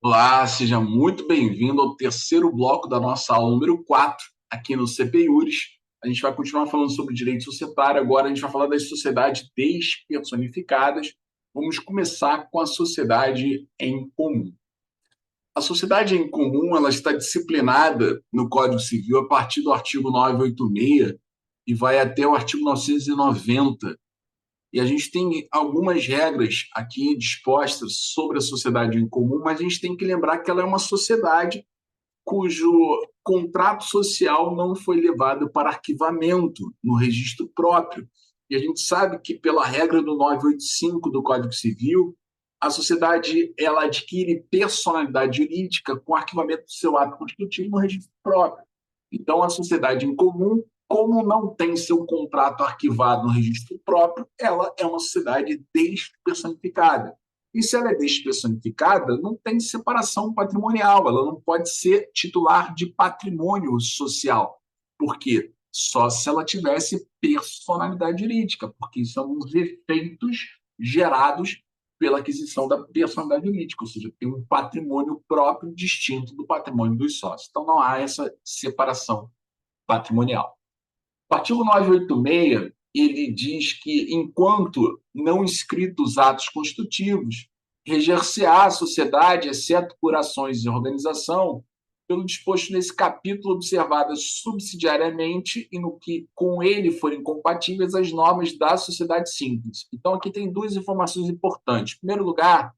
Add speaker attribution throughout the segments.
Speaker 1: Olá, seja muito bem-vindo ao terceiro bloco da nossa aula número 4 aqui no CPIURES. A gente vai continuar falando sobre direito societário, agora a gente vai falar das sociedades despersonificadas. Vamos começar com a sociedade em comum. A sociedade em comum ela está disciplinada no Código Civil a partir do artigo 986 e vai até o artigo 990. E a gente tem algumas regras aqui dispostas sobre a sociedade em comum, mas a gente tem que lembrar que ela é uma sociedade cujo contrato social não foi levado para arquivamento no registro próprio. E a gente sabe que, pela regra do 985 do Código Civil, a sociedade ela adquire personalidade jurídica com o arquivamento do seu ato constitutivo no registro próprio. Então, a sociedade em comum, como não tem seu contrato arquivado no registro próprio, ela é uma sociedade despersonificada. E se ela é despersonificada, não tem separação patrimonial, ela não pode ser titular de patrimônio social. Por quê? Só se ela tivesse personalidade jurídica, porque são os efeitos gerados pela aquisição da personalidade jurídica, ou seja, tem um patrimônio próprio distinto do patrimônio dos sócios. Então, não há essa separação patrimonial. O artigo 986, ele diz que, enquanto não inscritos atos constitutivos, reger-se-á a sociedade, exceto por ações de organização, pelo disposto nesse capítulo, observadas subsidiariamente e no que com ele forem compatíveis as normas da sociedade simples. Então, aqui tem duas informações importantes. Em primeiro lugar,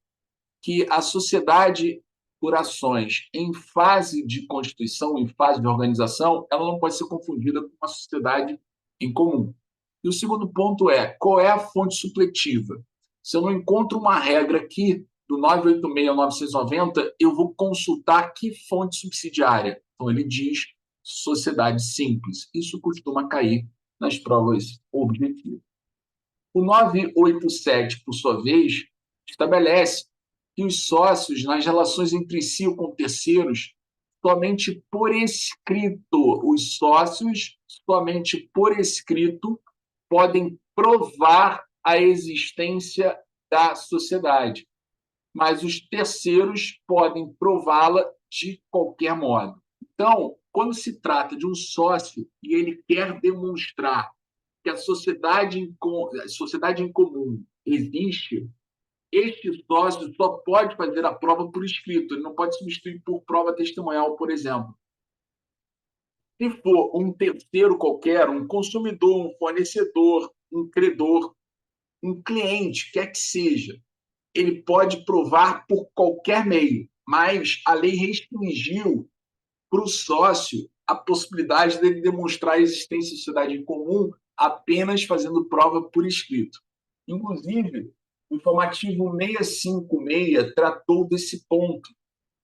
Speaker 1: que a sociedade por ações em fase de constituição, em fase de organização, ela não pode ser confundida com uma sociedade em comum. E o segundo ponto é, qual é a fonte supletiva? Se eu não encontro uma regra aqui, do 986 ao 990, eu vou consultar que fonte subsidiária. Então, ele diz sociedade simples. Isso costuma cair nas provas objetivas. O 987, por sua vez, estabelece que os sócios, nas relações entre si ou com terceiros, somente por escrito, os sócios, somente por escrito, podem provar a existência da sociedade, mas os terceiros podem prová-la de qualquer modo. Então, quando se trata de um sócio e ele quer demonstrar que a sociedade em comum existe, este sócio só pode fazer a prova por escrito, ele não pode substituir por prova testemunhal, por exemplo. Se for um terceiro qualquer, um consumidor, um fornecedor, um credor, um cliente, quer que seja, ele pode provar por qualquer meio, mas a lei restringiu para o sócio a possibilidade dele demonstrar a existência de sociedade em comum apenas fazendo prova por escrito. Inclusive, o informativo 656 tratou desse ponto,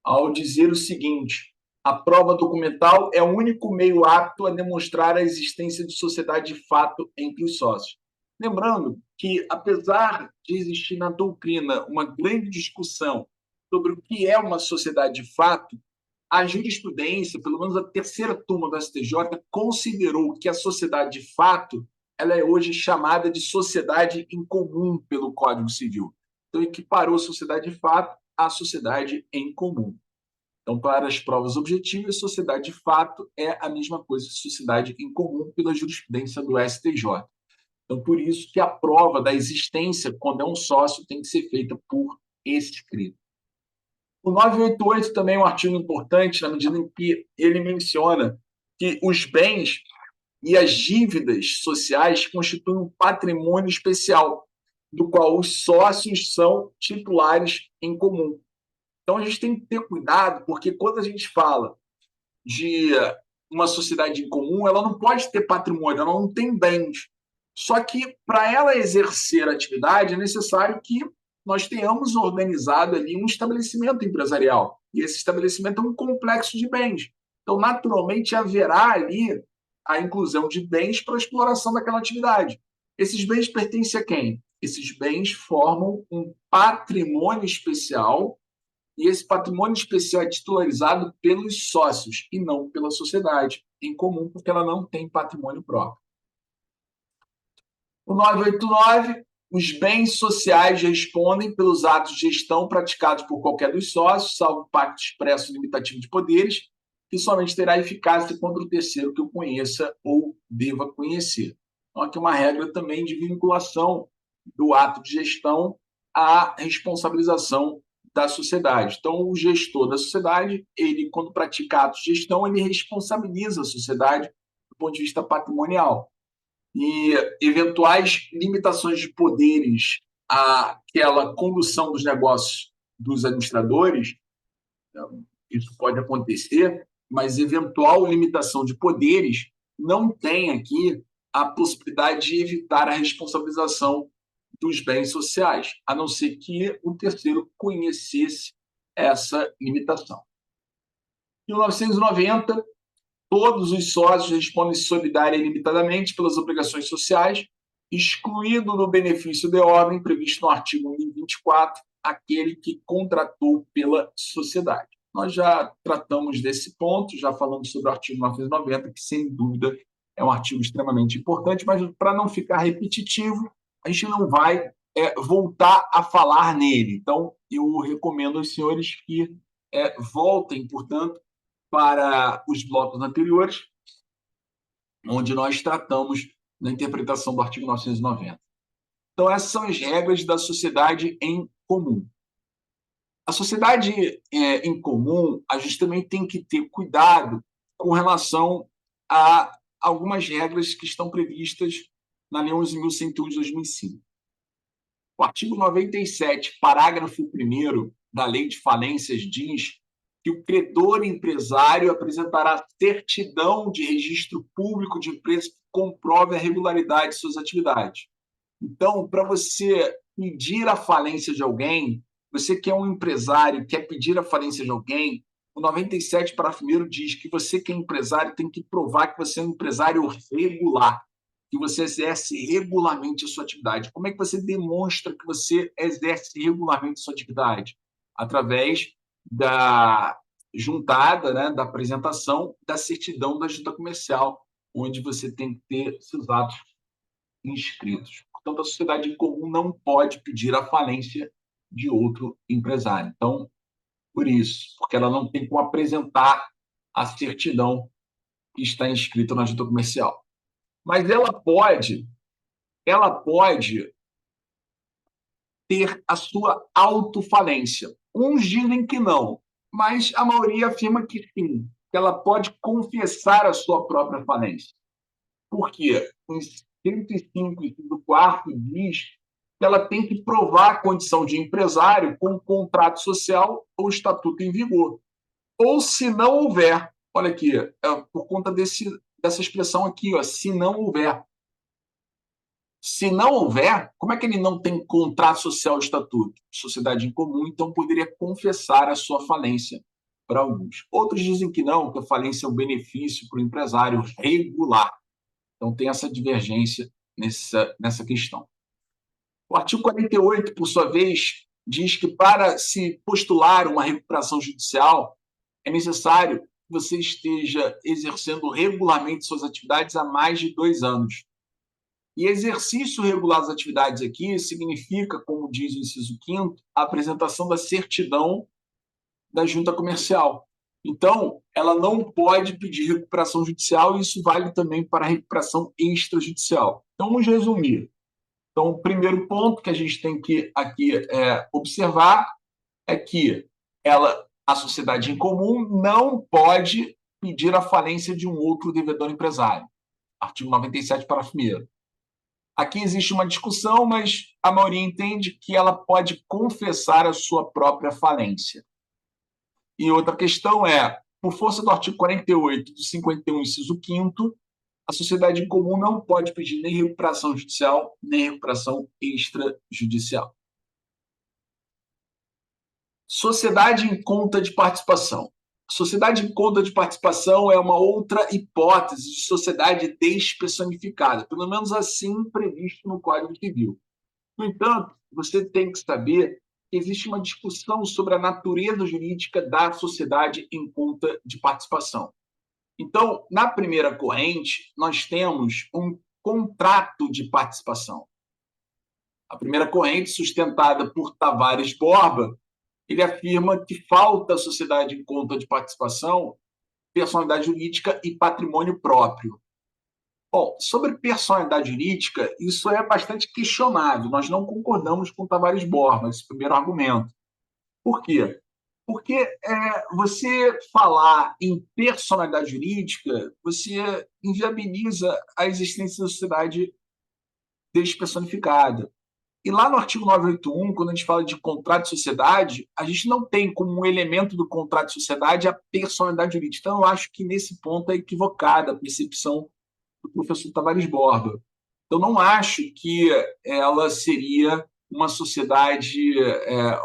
Speaker 1: ao dizer o seguinte: a prova documental é o único meio apto a demonstrar a existência de sociedade de fato entre os sócios. Lembrando que, apesar de existir na doutrina uma grande discussão sobre o que é uma sociedade de fato, a jurisprudência, pelo menos a terceira turma do STJ, considerou que a sociedade de fato ela é hoje chamada de sociedade em comum pelo Código Civil. Então, equiparou a sociedade de fato à sociedade em comum. Então, para as provas objetivas, sociedade de fato é a mesma coisa que sociedade em comum pela jurisprudência do STJ. Então, por isso que a prova da existência, quando é um sócio, tem que ser feita por escrito. O 988 também é um artigo importante, na medida em que ele menciona que os bens e as dívidas sociais constituem um patrimônio especial, do qual os sócios são titulares em comum. Então, a gente tem que ter cuidado, porque quando a gente fala de uma sociedade em comum, ela não pode ter patrimônio, ela não tem bens. Só que, para ela exercer a atividade, é necessário que nós tenhamos organizado ali um estabelecimento empresarial. E esse estabelecimento é um complexo de bens. Então, naturalmente, haverá ali a inclusão de bens para a exploração daquela atividade. Esses bens pertencem a quem? Esses bens formam um patrimônio especial e esse patrimônio especial é titularizado pelos sócios e não pela sociedade em comum, porque ela não tem patrimônio próprio. O 989 Os bens sociais respondem pelos atos de gestão praticados por qualquer dos sócios, salvo pacto expresso limitativo de poderes, que somente terá eficácia contra o terceiro que o conheça ou deva conhecer. Então, aqui uma regra também de vinculação do ato de gestão à responsabilização da sociedade. Então, o gestor da sociedade, ele, quando pratica atos de gestão, ele responsabiliza a sociedade do ponto de vista patrimonial. E eventuais limitações de poderes àquela condução dos negócios dos administradores, isso pode acontecer, mas eventual limitação de poderes não tem aqui a possibilidade de evitar a responsabilização dos bens sociais, a não ser que o terceiro conhecesse essa limitação. Em 1990, todos os sócios respondem solidária e limitadamente pelas obrigações sociais, excluído do benefício de ordem previsto no artigo 1024, aquele que contratou pela sociedade. Nós já tratamos desse ponto, já falamos sobre o artigo 990, que, sem dúvida, é um artigo extremamente importante, mas para não ficar repetitivo, a gente não vai voltar a falar nele. Então, eu recomendo aos senhores que voltem, portanto, para os blocos anteriores, onde nós tratamos da interpretação do artigo 990. Então, essas são as regras da sociedade em comum. A sociedade em comum, a gente também tem que ter cuidado com relação a algumas regras que estão previstas na Lei 11.101 de 2005. O artigo 97, parágrafo 1º da Lei de Falências diz que o credor empresário apresentará certidão de registro público de empresa que comprove a regularidade de suas atividades. Então, para você pedir a falência de alguém, você que é um empresário, quer pedir a falência de alguém, o 97, parágrafo 1º diz que você que é empresário tem que provar que você é um empresário regular, que você exerce regularmente a sua atividade. Como é que você demonstra que você exerce regularmente a sua atividade? Através da juntada, né, da apresentação da certidão da junta comercial, onde você tem que ter seus atos inscritos. Portanto, a sociedade em comum não pode pedir a falência de outro empresário. Então, por isso, porque ela não tem como apresentar a certidão que está inscrita na junta comercial. Mas ela pode ter a sua autofalência. Uns dizem que não, mas a maioria afirma que sim, que ela pode confessar a sua própria falência. Por quê? O 105, inciso 4, diz que ela tem que provar a condição de empresário com contrato social ou estatuto em vigor. Ou se não houver, olha aqui, por conta dessa expressão aqui, se não houver. Se não houver, como é que ele não tem contrato social ou estatuto? Sociedade em comum, então poderia confessar a sua falência para alguns. Outros dizem que não, que a falência é um benefício para o empresário regular. Então tem essa divergência nessa questão. O artigo 48, por sua vez, diz que para se postular uma recuperação judicial, é necessário que você esteja exercendo regularmente suas atividades há mais de 2 anos. E exercício regular das atividades aqui significa, como diz o inciso 5º, a apresentação da certidão da junta comercial. Então, ela não pode pedir recuperação judicial, e isso vale também para a recuperação extrajudicial. Então, vamos resumir. Então, o primeiro ponto que a gente tem que aqui observar é que a sociedade em comum não pode pedir a falência de um outro devedor empresário. Artigo 97, parágrafo 1º. Aqui existe uma discussão, mas a maioria entende que ela pode confessar a sua própria falência. E outra questão é, por força do artigo 48 do 51, inciso 5º, a sociedade em comum não pode pedir nem recuperação judicial, nem recuperação extrajudicial. Sociedade em conta de participação. Sociedade em conta de participação é uma outra hipótese de sociedade despersonificada, pelo menos assim previsto no Código Civil. No entanto, você tem que saber que existe uma discussão sobre a natureza jurídica da sociedade em conta de participação. Então, na primeira corrente, nós temos um contrato de participação. A primeira corrente, sustentada por Tavares Borba, ele afirma que falta à sociedade em conta de participação, personalidade jurídica e patrimônio próprio. Bom, sobre personalidade jurídica, isso é bastante questionável. Nós não concordamos com Tavares Borba, esse primeiro argumento. Por quê? Porque você falar em personalidade jurídica, você inviabiliza a existência da sociedade despersonificada. E lá no artigo 981, quando a gente fala de contrato de sociedade, a gente não tem como um elemento do contrato de sociedade a personalidade jurídica. Então, eu acho que nesse ponto é equivocada a percepção do professor Tavares Borba. Eu não acho que ela seria uma sociedade,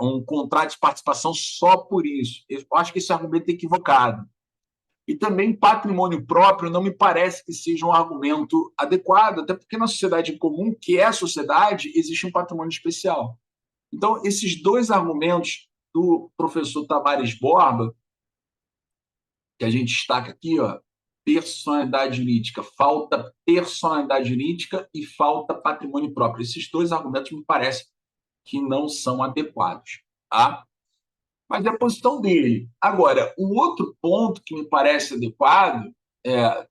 Speaker 1: um contrato de participação só por isso. Eu acho que esse argumento é equivocado. E também patrimônio próprio não me parece que seja um argumento adequado, até porque na sociedade comum, que é a sociedade, existe um patrimônio especial. Então, esses dois argumentos do professor Tavares Borba, que a gente destaca aqui, ó, personalidade jurídica, falta personalidade jurídica e falta patrimônio próprio. Esses dois argumentos me parecem que não são adequados, tá? Mas é a posição dele. Agora, o outro ponto que me parece adequado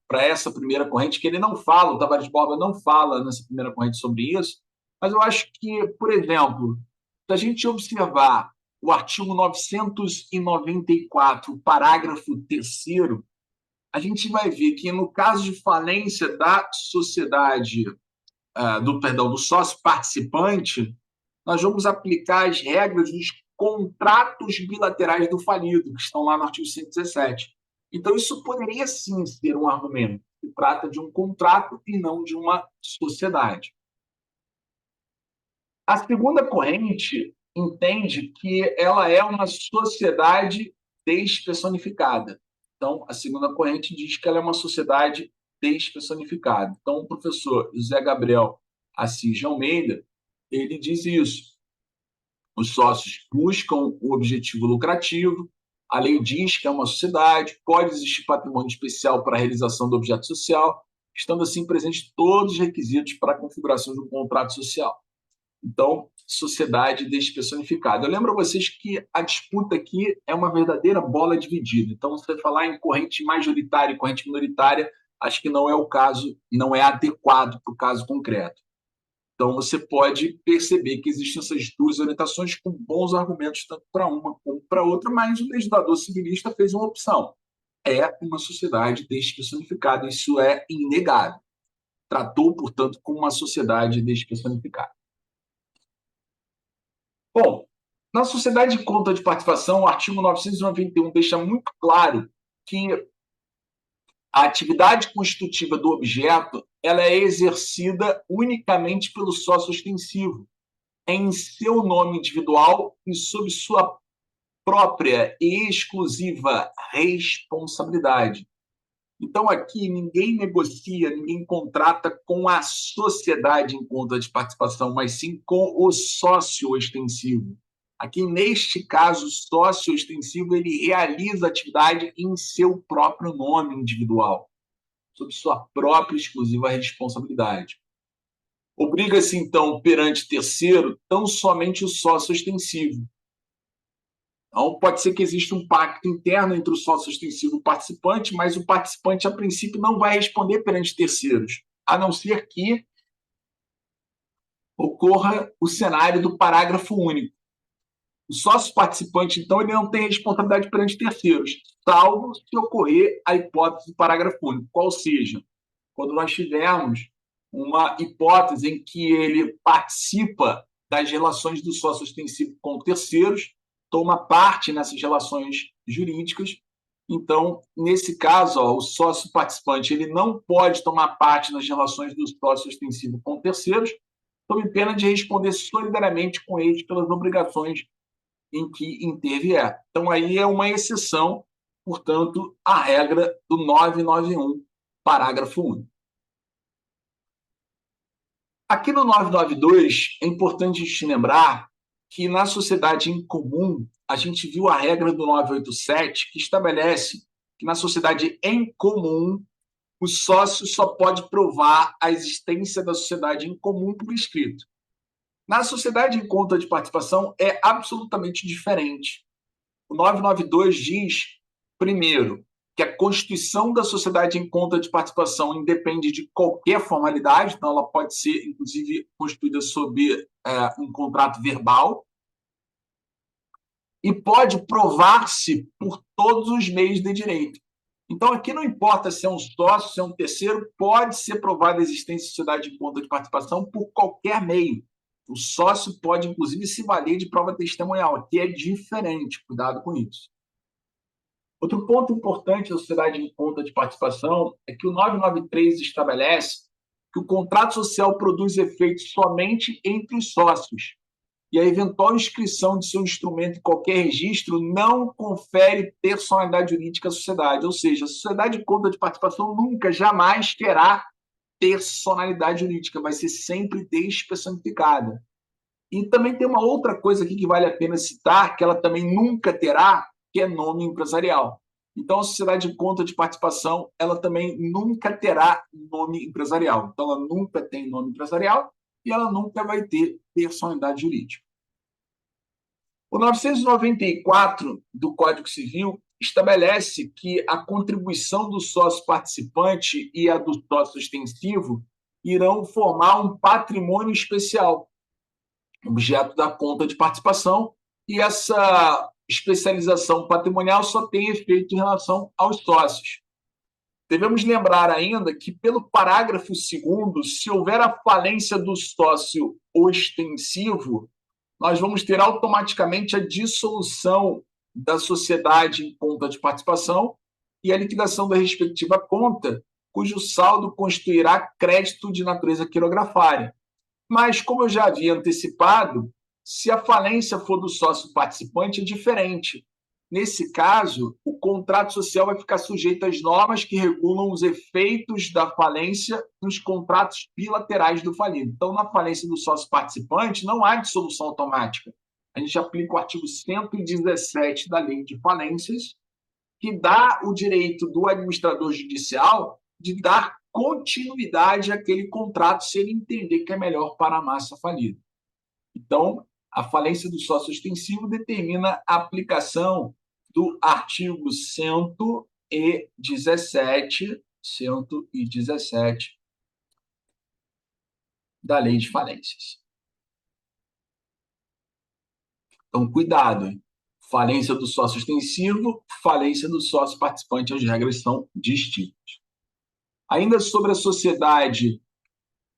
Speaker 1: para essa primeira corrente, que ele não fala, o Tavares Borba não fala nessa primeira corrente sobre isso, mas eu acho que, por exemplo, se a gente observar o artigo 994, parágrafo 3º, a gente vai ver que, no caso de falência da sociedade, do sócio participante, nós vamos aplicar as regras dos contratos bilaterais do falido, que estão lá no artigo 117. Então, isso poderia sim ser um argumento. Se trata de um contrato e não de uma sociedade. A segunda corrente entende que ela é uma sociedade despersonificada. Então, a segunda corrente diz que ela é uma sociedade despersonificada. Então, o professor José Gabriel Assis de Almeida, ele diz isso. Os sócios buscam o objetivo lucrativo, a lei diz que é uma sociedade, pode existir patrimônio especial para a realização do objeto social, estando assim presentes todos os requisitos para a configuração de um contrato social. Então, sociedade despersonificada. Eu lembro a vocês que a disputa aqui é uma verdadeira bola dividida. Então, você falar em corrente majoritária e corrente minoritária, acho que não é o caso, não é adequado para o caso concreto. Então, você pode perceber que existem essas duas orientações com bons argumentos, tanto para uma como para outra, mas o legislador civilista fez uma opção. É uma sociedade despersonificada, isso é inegável. Tratou, portanto, como uma sociedade despersonificada. Bom, na sociedade de conta de participação, o artigo 991 deixa muito claro que a atividade constitutiva do objeto ela é exercida unicamente pelo sócio ostensivo, em seu nome individual e sob sua própria e exclusiva responsabilidade. Então, aqui, ninguém negocia, ninguém contrata com a sociedade em conta de participação, mas sim com o sócio ostensivo. Aqui, neste caso, o sócio ostensivo ele realiza a atividade em seu próprio nome individual, sob sua própria exclusiva responsabilidade. Obriga-se, então, perante terceiro, tão somente o sócio ostensivo. Então, pode ser que exista um pacto interno entre o sócio ostensivo e o participante, mas o participante, a princípio, não vai responder perante terceiros, a não ser que ocorra o cenário do parágrafo único. O sócio participante, então, ele não tem responsabilidade perante terceiros, salvo se ocorrer a hipótese do parágrafo único, qual seja, quando nós tivermos uma hipótese em que ele participa das relações do sócio ostensivo com terceiros, toma parte nessas relações jurídicas. Então, nesse caso, o sócio participante ele não pode tomar parte nas relações do sócio ostensivo com terceiros, sob pena de responder solidariamente com eles pelas obrigações em que intervier. Então, aí é uma exceção, portanto, à regra do 991, parágrafo único. Aqui no 992, é importante a gente lembrar que na sociedade em comum, a gente viu a regra do 987, que estabelece que na sociedade em comum, o sócio só pode provar a existência da sociedade em comum por escrito. Na sociedade em conta de participação é absolutamente diferente. O 992 diz, primeiro, que a constituição da sociedade em conta de participação independe de qualquer formalidade, então ela pode ser, inclusive, constituída sob um contrato verbal, e pode provar-se por todos os meios de direito. Então, aqui não importa se é um sócio, se é um terceiro, pode ser provada a existência de sociedade em conta de participação por qualquer meio. O sócio pode, inclusive, se valer de prova testemunhal. Aqui é diferente, cuidado com isso. Outro ponto importante da sociedade em conta de participação é que o 993 estabelece que o contrato social produz efeitos somente entre os sócios, e a eventual inscrição de seu instrumento em qualquer registro não confere personalidade jurídica à sociedade. Ou seja, a sociedade de conta de participação nunca, jamais terá personalidade jurídica, vai ser sempre despersonificada. E também tem uma outra coisa aqui que vale a pena citar, que ela também nunca terá, que é nome empresarial. Então, a sociedade de conta de participação, ela também nunca terá nome empresarial. Então, ela nunca tem nome empresarial e ela nunca vai ter personalidade jurídica. O 994 do Código Civil estabelece que a contribuição do sócio participante e a do sócio extensivo irão formar um patrimônio especial, objeto da conta de participação, e essa especialização patrimonial só tem efeito em relação aos sócios. Devemos lembrar ainda que, pelo parágrafo 2º, se houver a falência do sócio ostensivo, nós vamos ter automaticamente a dissolução da sociedade em conta de participação e a liquidação da respectiva conta, cujo saldo constituirá crédito de natureza quirografária. Mas, como eu já havia antecipado, se a falência for do sócio participante, é diferente. Nesse caso, o contrato social vai ficar sujeito às normas que regulam os efeitos da falência nos contratos bilaterais do falido. Então, na falência do sócio participante, não há dissolução automática. A gente aplica o artigo 117 da Lei de Falências, que dá o direito do administrador judicial de dar continuidade àquele contrato se ele entender que é melhor para a massa falida. Então, a falência do sócio extensivo determina a aplicação do artigo 117 da Lei de Falências. Então, cuidado, hein? Falência do sócio extensivo, falência do sócio participante, as regras são distintas. Ainda sobre a sociedade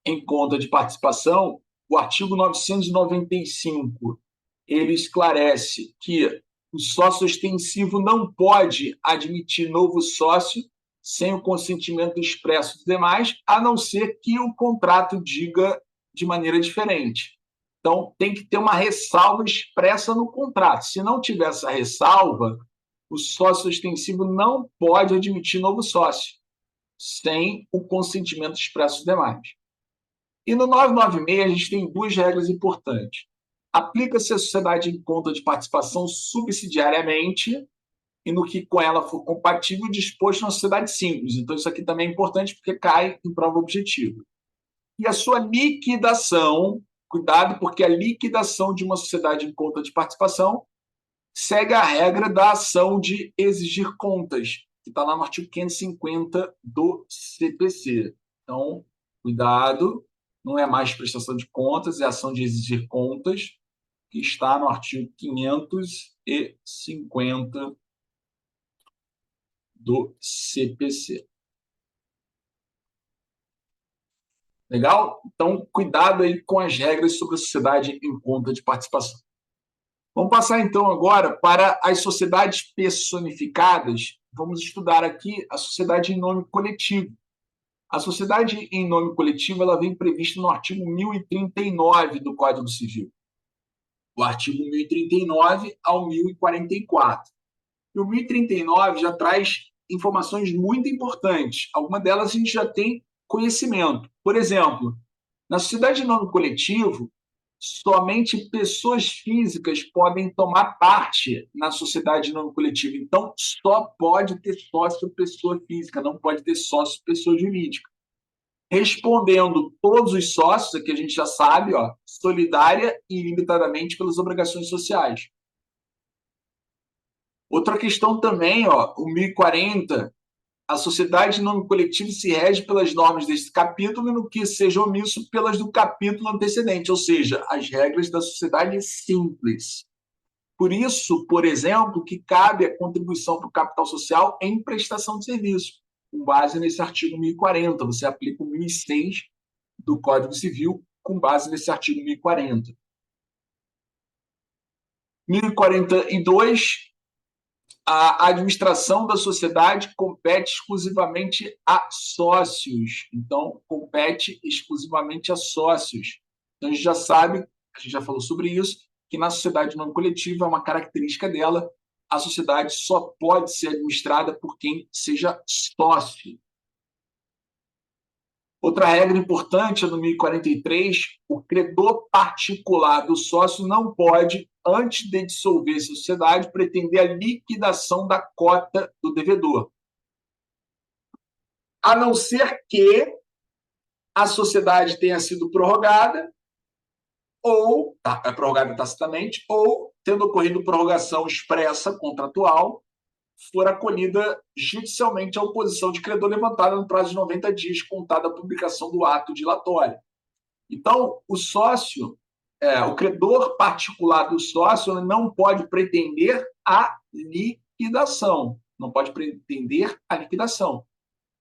Speaker 1: em conta de participação, o artigo 995, ele esclarece que o sócio extensivo não pode admitir novo sócio sem o consentimento expresso dos demais, a não ser que o contrato diga de maneira diferente. Então, tem que ter uma ressalva expressa no contrato. Se não tiver essa ressalva, o sócio extensivo não pode admitir novo sócio sem o consentimento expresso dos demais. E no 996, a gente tem duas regras importantes. Aplica-se a sociedade em conta de participação subsidiariamente e no que com ela for compatível disposto na sociedade simples. Então, isso aqui também é importante porque cai em prova objetiva. E a sua liquidação, cuidado, porque a liquidação de uma sociedade em conta de participação segue a regra da ação de exigir contas, que está lá no artigo 550 do CPC. Então, cuidado, não é mais prestação de contas, é ação de exigir contas, que está no artigo 550 do CPC. Legal? Então, cuidado aí com as regras sobre a sociedade em conta de participação. Vamos passar, então, agora para as sociedades personificadas. Vamos estudar aqui a sociedade em nome coletivo. A sociedade em nome coletivo ela vem prevista no artigo 1039 do Código Civil. O artigo 1039 ao 1044. E o 1039 já traz informações muito importantes. Algumas delas a gente já tem conhecimento. Por exemplo, na sociedade em nome coletivo, somente pessoas físicas podem tomar parte na sociedade em nome coletivo. Então, só pode ter sócio pessoa física, não pode ter sócio pessoa jurídica. respondendo todos os sócios, aqui a gente já sabe, ó, solidária e ilimitadamente pelas obrigações sociais. Outra questão também, ó, o 1040, a sociedade em nome coletivo se rege pelas normas deste capítulo e no que seja omisso pelas do capítulo antecedente, ou seja, as regras da sociedade simples. Por isso, por exemplo, que cabe a contribuição para o capital social em prestação de serviço, com base nesse artigo 1040. Você aplica o 1006 do Código Civil com base nesse artigo 1040. 1042, a administração da sociedade compete exclusivamente a sócios. Então, compete exclusivamente a sócios. Então, a gente já sabe, a gente já falou sobre isso, que na sociedade não coletiva é uma característica dela, a sociedade só pode ser administrada por quem seja sócio. Outra regra importante é no 1043, o credor particular do sócio não pode, antes de dissolver a sociedade, pretender a liquidação da cota do devedor. A não ser que a sociedade tenha sido prorrogada, ou prorrogada tacitamente, ou, tendo ocorrido prorrogação expressa contratual, for acolhida judicialmente a oposição de credor levantada no prazo de 90 dias, contada a publicação do ato dilatório. Então, o sócio, o credor particular do sócio não pode pretender a liquidação. Não pode pretender a liquidação.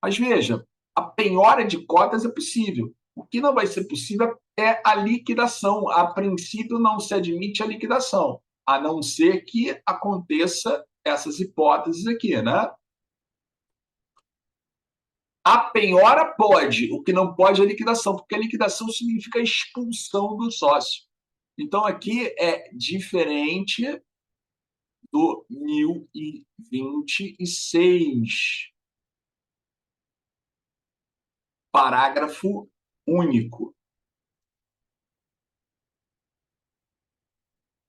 Speaker 1: Mas veja, a penhora de cotas é possível. O que não vai ser possível é a liquidação. A princípio, não se admite a liquidação, a não ser que aconteça essas hipóteses aqui, né? A penhora pode, o que não pode é a liquidação, porque a liquidação significa a expulsão do sócio. Então, aqui é diferente do 1026. Parágrafo único.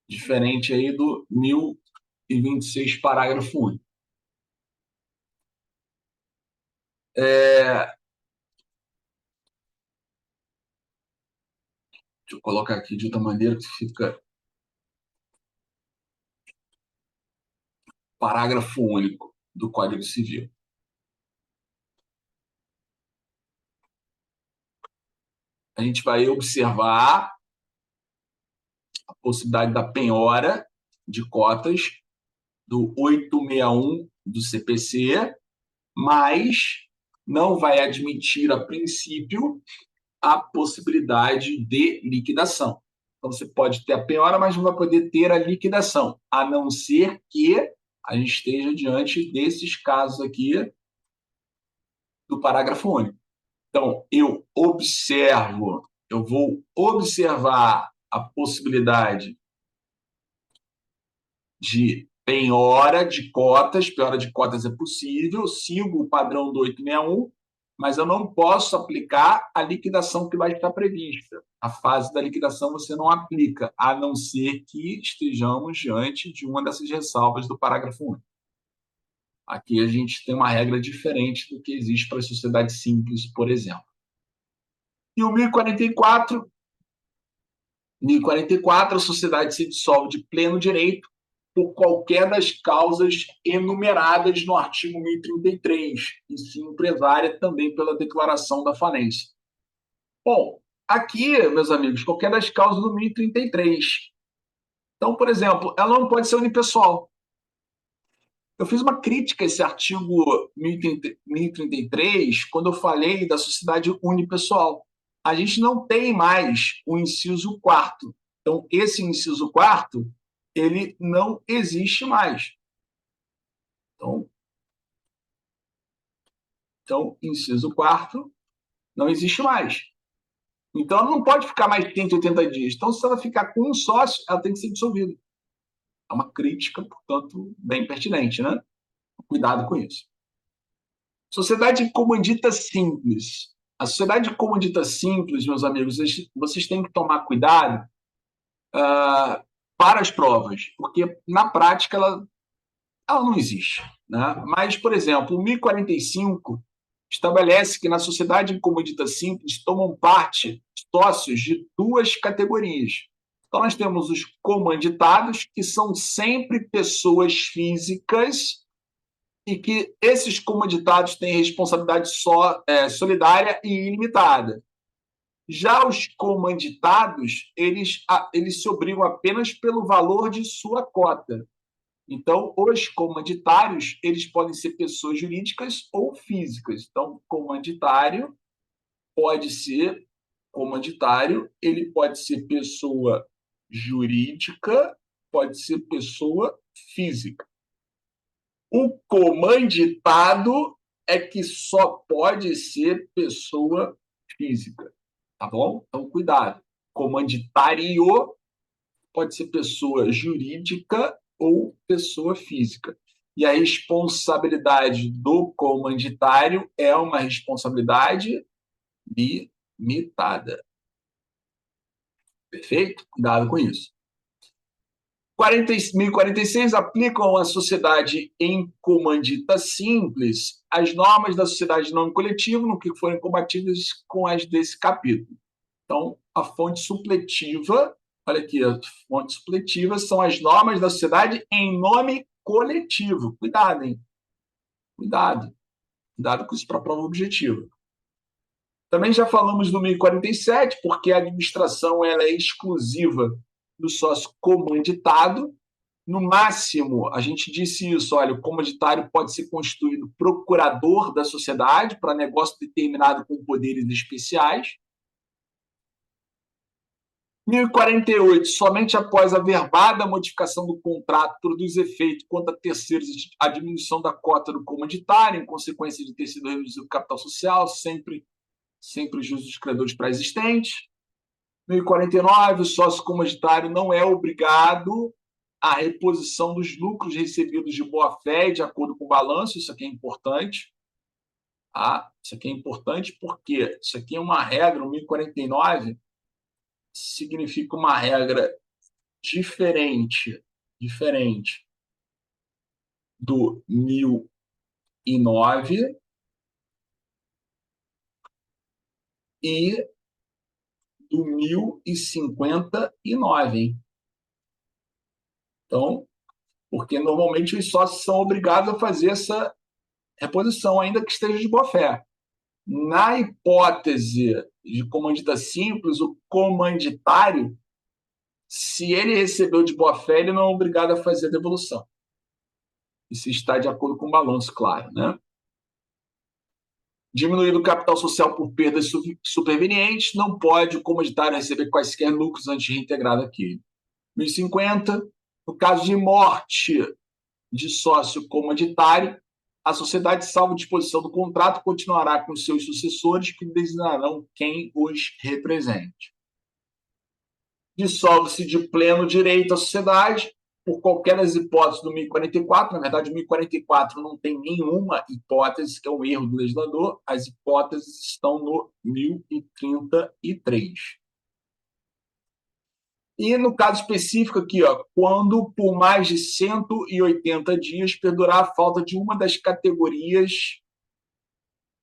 Speaker 1: Diferente aí do 1026, parágrafo único. Deixa eu colocar aqui de outra maneira que fica parágrafo único do Código Civil. A gente vai observar a possibilidade da penhora de cotas do 861 do CPC, mas não vai admitir, a princípio, a possibilidade de liquidação. Então, você pode ter a penhora, mas não vai poder ter a liquidação, a não ser que a gente esteja diante desses casos aqui do parágrafo único. Então, eu vou observar a possibilidade de penhora de cotas é possível, sigo o padrão do 861, mas eu não posso aplicar a liquidação que vai estar prevista. A fase da liquidação você não aplica, a não ser que estejamos diante de uma dessas ressalvas do parágrafo único. Aqui a gente tem uma regra diferente do que existe para a sociedade simples, por exemplo. E o 1044, a sociedade se dissolve de pleno direito por qualquer das causas enumeradas no artigo 1033, e se empresária também pela declaração da falência. Bom, aqui, meus amigos, qualquer das causas do 1033. Então, por exemplo, ela não pode ser unipessoal. Eu fiz uma crítica a esse artigo 1033 quando eu falei da sociedade unipessoal. A gente não tem mais o inciso 4º. Então, esse inciso 4º, ele não existe mais. Então, inciso 4º não existe mais. Então, ela não pode ficar mais de 180 dias. Então, se ela ficar com um sócio, ela tem que ser dissolvida. É uma crítica, portanto, bem pertinente, né? Cuidado com isso. Sociedade comandita simples. A sociedade comandita simples, meus amigos, vocês têm que tomar cuidado para as provas, porque na prática ela não existe, né? Mas, por exemplo, o 1045 estabelece que na sociedade em comandita simples tomam parte sócios de duas categorias. Então, nós temos os comanditados, que são sempre pessoas físicas e que esses comanditados têm responsabilidade solidária e ilimitada. Já os comanditados, eles se obrigam apenas pelo valor de sua cota. Então, os comanditários, eles podem ser pessoas jurídicas ou físicas. Então, comanditário, ele pode ser pessoa jurídica, pode ser pessoa física. O comanditado é que só pode ser pessoa física, tá bom? Então, cuidado. Comanditário pode ser pessoa jurídica ou pessoa física. E a responsabilidade do comanditário é uma responsabilidade limitada. Perfeito? Cuidado com isso. 1046 aplicam à sociedade em comandita simples as normas da sociedade de nome coletivo, no que forem compatíveis com as desse capítulo. Então, a fonte supletiva, olha aqui, a fonte supletiva são as normas da sociedade em nome coletivo. Cuidado, hein? Cuidado. Cuidado com isso para a prova objetiva. Também já falamos do 1047, porque a administração ela é exclusiva do sócio comanditado. No máximo, a gente disse isso, olha, o comanditário pode ser constituído procurador da sociedade para negócio determinado com poderes especiais. 1048, somente após a verbada modificação do contrato produz efeito contra terceiros a diminuição da cota do comanditário, em consequência de ter sido reduzido o capital social, sempre juros dos credores pré-existentes. 1049, o sócio comanditário não é obrigado à reposição dos lucros recebidos de boa-fé de acordo com o balanço, isso aqui é importante. Isso aqui é importante porque isso aqui é uma regra, o 1049 significa uma regra diferente do 1009 e do 1059, hein? Então, porque normalmente os sócios são obrigados a fazer essa reposição, ainda que esteja de boa-fé. Na hipótese de comandita simples, o comanditário, se ele recebeu de boa-fé, ele não é obrigado a fazer a devolução. E se está de acordo com o balanço, claro, né? Diminuído o capital social por perdas supervenientes, não pode o comanditário receber quaisquer lucros antes de reintegrar aquele. 1050, no caso de morte de sócio comanditário, a sociedade, salvo disposição do contrato, continuará com seus sucessores, que designarão quem os represente. Dissolve-se de pleno direito a sociedade, por qualquer das hipóteses do 1044. Na verdade, o 1044 não tem nenhuma hipótese, que é um erro do legislador. As hipóteses estão no 1033. E no caso específico aqui, quando por mais de 180 dias perdurar a falta de uma das categorias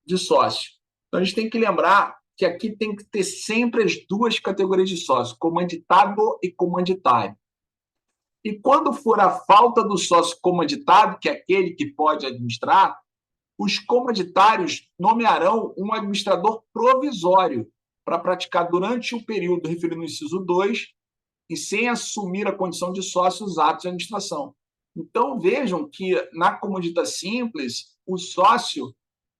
Speaker 1: de sócio. Então, a gente tem que lembrar que aqui tem que ter sempre as duas categorias de sócio, comanditado e comanditário. E quando for a falta do sócio comanditado, que é aquele que pode administrar, os comanditários nomearão um administrador provisório para praticar durante o período referido no inciso 2 e sem assumir a condição de sócio os atos de administração. Então, vejam que na comandita simples, o sócio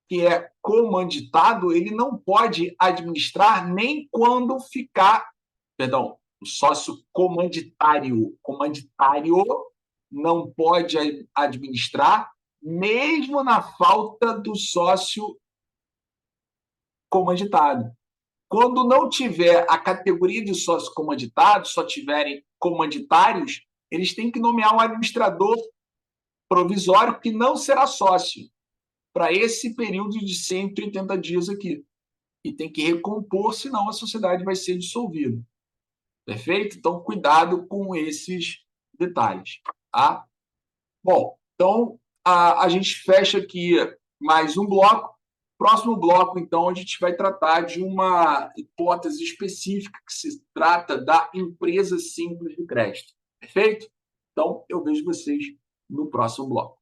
Speaker 1: que é comanditado, ele não pode administrar nem quando ficar... Perdão, o sócio comanditário não pode administrar, mesmo na falta do sócio comanditado. Quando não tiver a categoria de sócio comanditado, só tiverem comanditários, eles têm que nomear um administrador provisório que não será sócio para esse período de 180 dias aqui. E tem que recompor, senão a sociedade vai ser dissolvida. Perfeito? Então, cuidado com esses detalhes. Tá? Bom, então a gente fecha aqui mais um bloco Próximo bloco, então, a gente vai tratar de uma hipótese específica que se trata da empresa simples de crédito. Perfeito? Então, eu vejo vocês no próximo bloco.